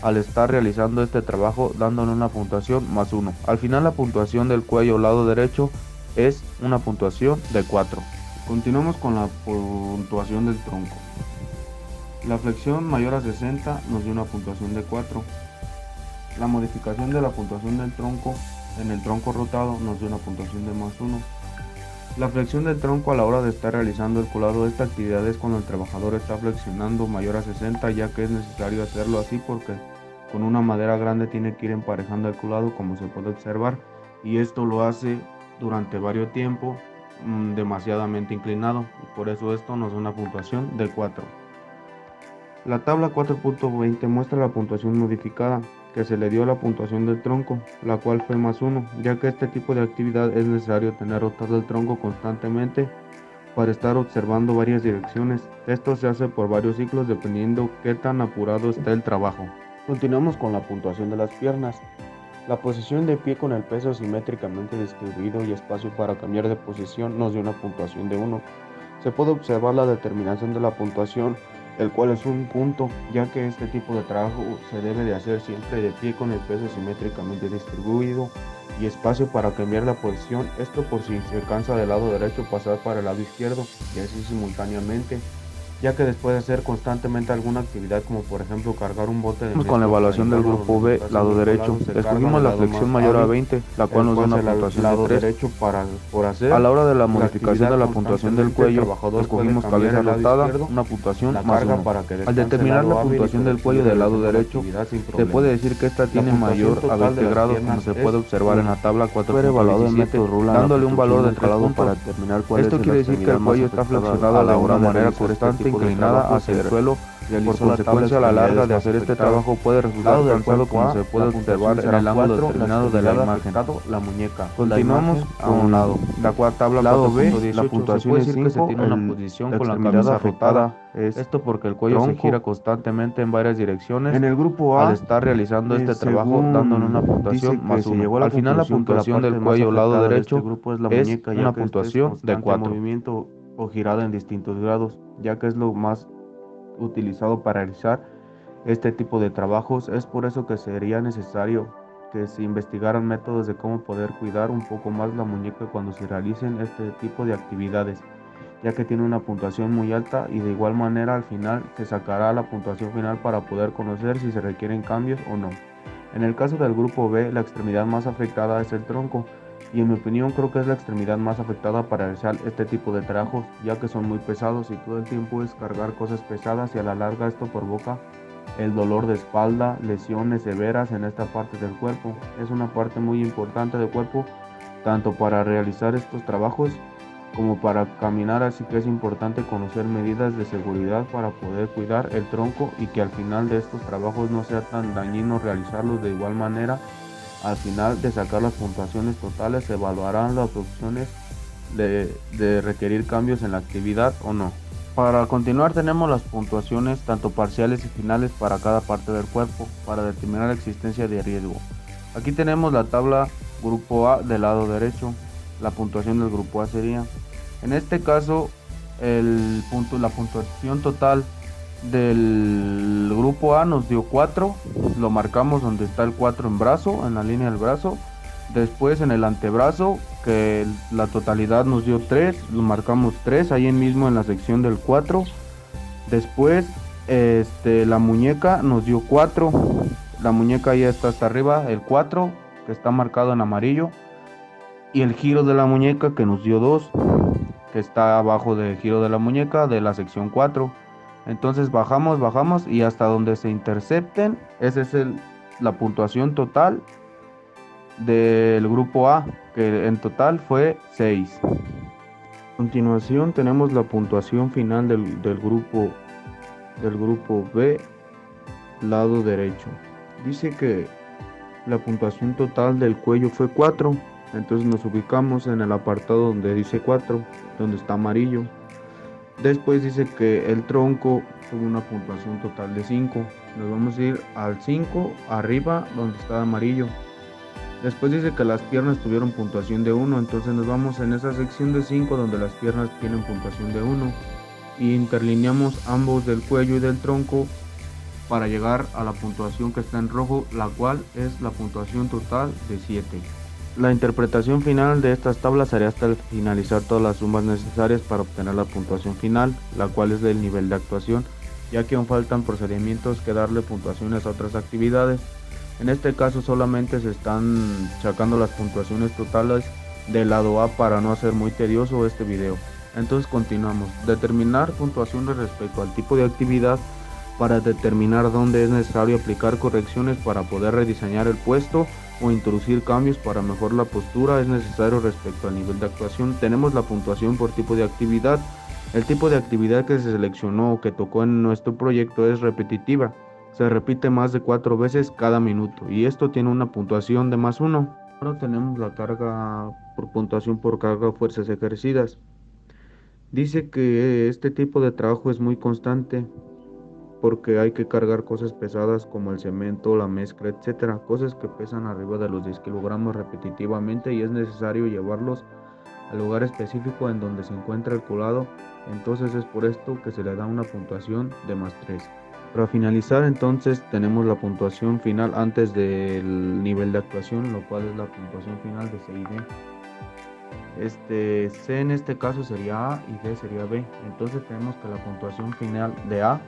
al estar realizando este trabajo, dándole una puntuación +1. Al final la puntuación del cuello lado derecho es una puntuación de 4. Continuamos con la puntuación del tronco. La flexión mayor a 60 nos dio una puntuación de 4. La modificación de la puntuación del tronco en el tronco rotado nos dio una puntuación de +1. La flexión del tronco a la hora de estar realizando el culado de esta actividad es cuando el trabajador está flexionando mayor a 60, ya que es necesario hacerlo así porque con una madera grande tiene que ir emparejando el culado, como se puede observar, y esto lo hace durante varios tiempo demasiadamente inclinado, y por eso esto nos da una puntuación de 4. La tabla 4.20 muestra la puntuación modificada que se le dio a la puntuación del tronco, la cual fue +1, ya que este tipo de actividad es necesario tener rotado el tronco constantemente para estar observando varias direcciones. Esto se hace por varios ciclos dependiendo qué tan apurado está el trabajo. Continuamos con la puntuación de las piernas. La posición de pie con el peso simétricamente distribuido y espacio para cambiar de posición nos dio una puntuación de 1. Se puede observar la determinación de la puntuación, el cual es un punto, ya que este tipo de trabajo se debe de hacer siempre de pie con el peso simétricamente distribuido y espacio para cambiar la posición, esto por si se cansa del lado derecho pasar para el lado izquierdo y así simultáneamente, ya que después de hacer constantemente alguna actividad como por ejemplo cargar un bote de con la evaluación del grupo B, lado derecho, escogimos la flexión mayor a 20, la cual nos da una puntuación de 3. Derecho por hacer A la hora de la modificación de la puntuación del cuello, escogimos cabeza rotada, una puntuación +1. Al determinar la puntuación del cuello del lado derecho, se puede decir que esta tiene mayor a 20 grados, como se puede observar en la tabla 4.17, dándole un valor de 3 puntos para determinar cuál es. Esto quiere decir que el cuello está flexionado de una manera constante inclinada hacia el suelo. Por consecuencia, a la larga de hacer este trabajo puede resultar cansado, como se puede observar en el ángulo determinado de la imagen. La muñeca. Continuamos a un lado. La tabla Lado B, 4.18, la puntuación es 5, se tiene una posición con la extremidad cabeza afectada rotada. es Esto porque el cuello se tronco. gira constantemente en varias direcciones. En el grupo A, Al estar realizando este trabajo, dándole una puntuación +1. Al final, la puntuación del cuello lado derecho grupo es la es muñeca, ya una que puntuación este es de constante 4. movimiento o girada en distintos grados, ya que es lo más utilizado para realizar este tipo de trabajos. Es por eso que sería necesario que se investigaran métodos de cómo poder cuidar un poco más la muñeca cuando se realicen este tipo de actividades, ya que tiene una puntuación muy alta y de igual manera al final se sacará la puntuación final para poder conocer si se requieren cambios o no. En el caso del grupo B, la extremidad más afectada es el tronco, y en mi opinión creo que es la extremidad más afectada para realizar este tipo de trabajos, ya que son muy pesados y todo el tiempo es cargar cosas pesadas y a la larga esto provoca el dolor de espalda, lesiones severas en esta parte del cuerpo. Es una parte muy importante del cuerpo, tanto para realizar estos trabajos como para caminar, así que es importante conocer medidas de seguridad para poder cuidar el tronco y que al final de estos trabajos no sea tan dañino realizarlos. De igual manera, al final de sacar las puntuaciones totales se evaluarán las opciones de requerir cambios en la actividad o no. Para continuar tenemos las puntuaciones tanto parciales y finales para cada parte del cuerpo para determinar la existencia de riesgo. Aquí tenemos la tabla grupo A del lado derecho. La puntuación del grupo A sería, en este caso, la puntuación total del grupo A nos dio 4, lo marcamos donde está el 4 en brazo, en la línea del brazo. Después en el antebrazo, que la totalidad nos dio 3, lo marcamos 3, ahí mismo en la sección del 4. Después la muñeca nos dio 4, la muñeca ya está hasta arriba, el 4, que está marcado en amarillo. Y el giro de la muñeca que nos dio 2, que está abajo del giro de la muñeca de la sección 4. Entonces bajamos y hasta donde se intercepten, esa es la puntuación total del grupo A, que en total fue 6. A continuación tenemos la puntuación final del grupo B, lado derecho. Dice que la puntuación total del cuello fue 4, entonces nos ubicamos en el apartado donde dice 4, donde está amarillo. Después dice que el tronco tuvo una puntuación total de 5, nos vamos a ir al 5 arriba donde está amarillo. Después dice que las piernas tuvieron puntuación de 1, entonces nos vamos en esa sección de 5 donde las piernas tienen puntuación de 1 y interlineamos ambos del cuello y del tronco para llegar a la puntuación que está en rojo, la cual es la puntuación total de 7. La interpretación final de estas tablas sería hasta finalizar todas las sumas necesarias para obtener la puntuación final, la cual es del nivel de actuación, ya que aún faltan procedimientos que darle puntuaciones a otras actividades. En este caso solamente se están sacando las puntuaciones totales del lado A para no hacer muy tedioso este video. Entonces continuamos. Determinar puntuaciones respecto al tipo de actividad para determinar dónde es necesario aplicar correcciones para poder rediseñar el puesto o introducir cambios para mejorar la postura es necesario respecto al nivel de actuación. Tenemos la puntuación por tipo de actividad El tipo de actividad que se seleccionó o que tocó en nuestro proyecto es repetitiva. Se repite más de 4 veces cada minuto y esto tiene una puntuación de +1. Ahora tenemos la carga por puntuación por carga o fuerzas ejercidas. Dice que este tipo de trabajo es muy constante porque hay que cargar cosas pesadas como el cemento, la mezcla, etcétera, cosas que pesan arriba de los 10 kilogramos repetitivamente y es necesario llevarlos al lugar específico en donde se encuentra el colado. Entonces es por esto que se le da una puntuación de +3. Para finalizar, entonces tenemos la puntuación final antes del nivel de actuación, lo cual es la puntuación final de C y D. C en este caso sería A y D sería B. Entonces tenemos que la puntuación final de A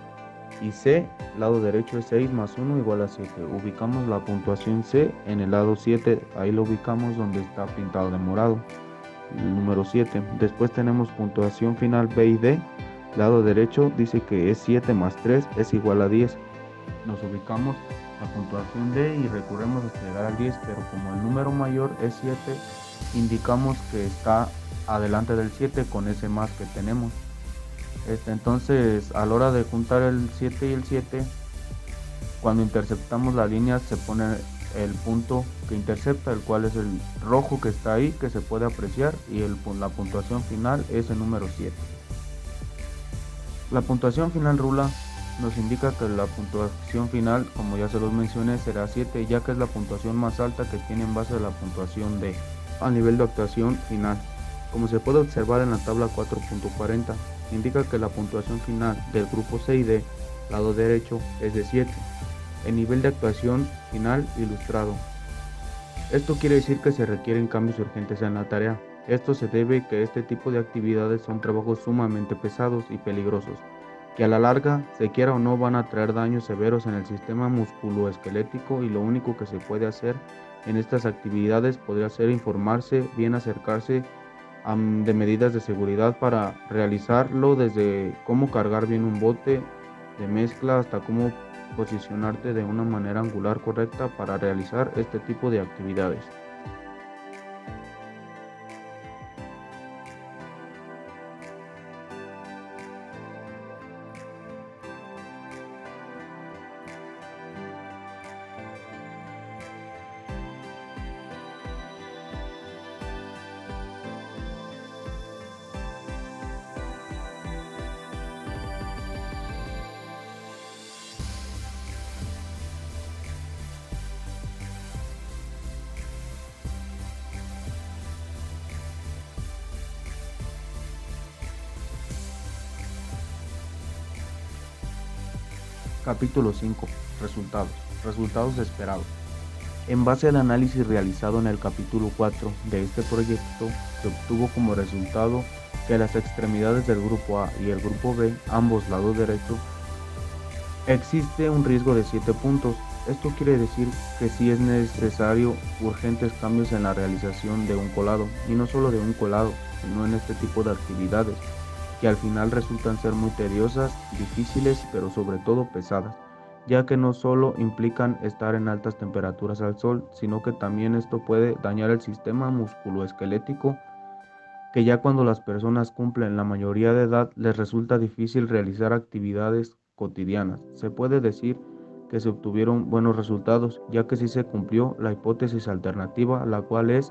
y C, lado derecho es 6 más 1 igual a 7. Ubicamos la puntuación C en el lado 7, ahí lo ubicamos donde está pintado de morado, el número 7. Después tenemos puntuación final B y D. Lado derecho dice que es 7 más 3 es igual a 10. Nos ubicamos la puntuación D y recurremos hasta llegar al 10, pero como el número mayor es 7, indicamos que está adelante del 7 con ese más que tenemos. Entonces, a la hora de juntar el 7 y el 7, cuando interceptamos la línea se pone el punto que intercepta, el cual es el rojo que está ahí, que se puede apreciar, y la puntuación final es el número 7. La puntuación final rula nos indica que la puntuación final, como ya se los mencioné, será 7, ya que es la puntuación más alta que tiene en base a la puntuación D. A nivel de actuación final, como se puede observar en la tabla 4.40, indica que la puntuación final del grupo C y D, lado derecho, es de 7. El nivel de actuación final ilustrado. Esto quiere decir que se requieren cambios urgentes en la tarea. Esto se debe a que este tipo de actividades son trabajos sumamente pesados y peligrosos, que a la larga, se quiera o no, van a traer daños severos en el sistema musculoesquelético y lo único que se puede hacer en estas actividades podría ser informarse, bien acercarse de medidas de seguridad para realizarlo, desde cómo cargar bien un bote de mezcla hasta cómo posicionarte de una manera angular correcta para realizar este tipo de actividades. Capítulo 5. Resultados. Resultados esperados. En base al análisis realizado en el capítulo 4 de este proyecto, se obtuvo como resultado que las extremidades del grupo A y el grupo B, ambos lados derechos, existe un riesgo de 7 puntos. Esto quiere decir que sí es necesario urgentes cambios en la realización de un colado, y no solo de un colado, sino en este tipo de actividades, que al final resultan ser muy tediosas, difíciles, pero sobre todo pesadas, ya que no solo implican estar en altas temperaturas al sol, sino que también esto puede dañar el sistema musculoesquelético, que ya cuando las personas cumplen la mayoría de edad les resulta difícil realizar actividades cotidianas. Se puede decir que se obtuvieron buenos resultados, ya que sí se cumplió la hipótesis alternativa, la cual es: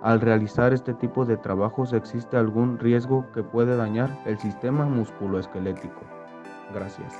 al realizar este tipo de trabajos existe algún riesgo que puede dañar el sistema musculoesquelético. Gracias.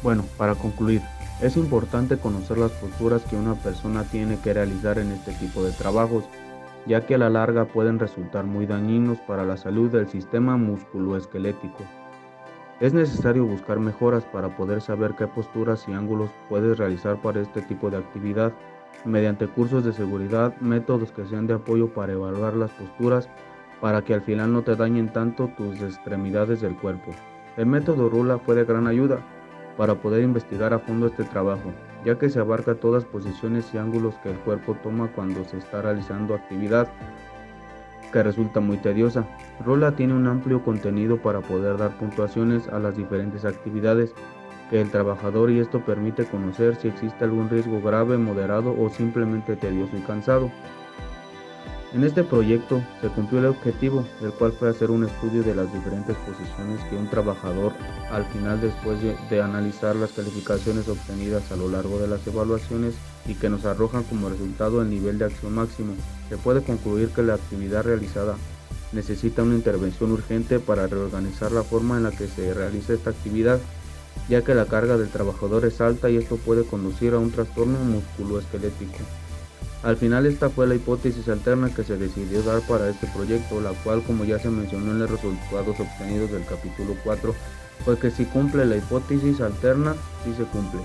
Bueno, para concluir, es importante conocer las posturas que una persona tiene que realizar en este tipo de trabajos, ya que a la larga pueden resultar muy dañinos para la salud del sistema musculoesquelético. Es necesario buscar mejoras para poder saber qué posturas y ángulos puedes realizar para este tipo de actividad, mediante cursos de seguridad, métodos que sean de apoyo para evaluar las posturas, para que al final no te dañen tanto tus extremidades del cuerpo. El método Rula fue de gran ayuda para poder investigar a fondo este trabajo, ya que se abarca todas posiciones y ángulos que el cuerpo toma cuando se está realizando actividad que resulta muy tediosa. Rula tiene un amplio contenido para poder dar puntuaciones a las diferentes actividades que el trabajador, y esto permite conocer si existe algún riesgo grave, moderado o simplemente tedioso y cansado. En este proyecto se cumplió el objetivo, el cual fue hacer un estudio de las diferentes posiciones que un trabajador, al final, después de analizar las calificaciones obtenidas a lo largo de las evaluaciones y que nos arrojan como resultado el nivel de acción máximo, se puede concluir que la actividad realizada necesita una intervención urgente para reorganizar la forma en la que se realiza esta actividad, ya que la carga del trabajador es alta y esto puede conducir a un trastorno musculoesquelético. Al final, esta fue la hipótesis alterna que se decidió dar para este proyecto, la cual, como ya se mencionó en los resultados obtenidos del capítulo 4, fue que si cumple la hipótesis alterna, sí se cumple.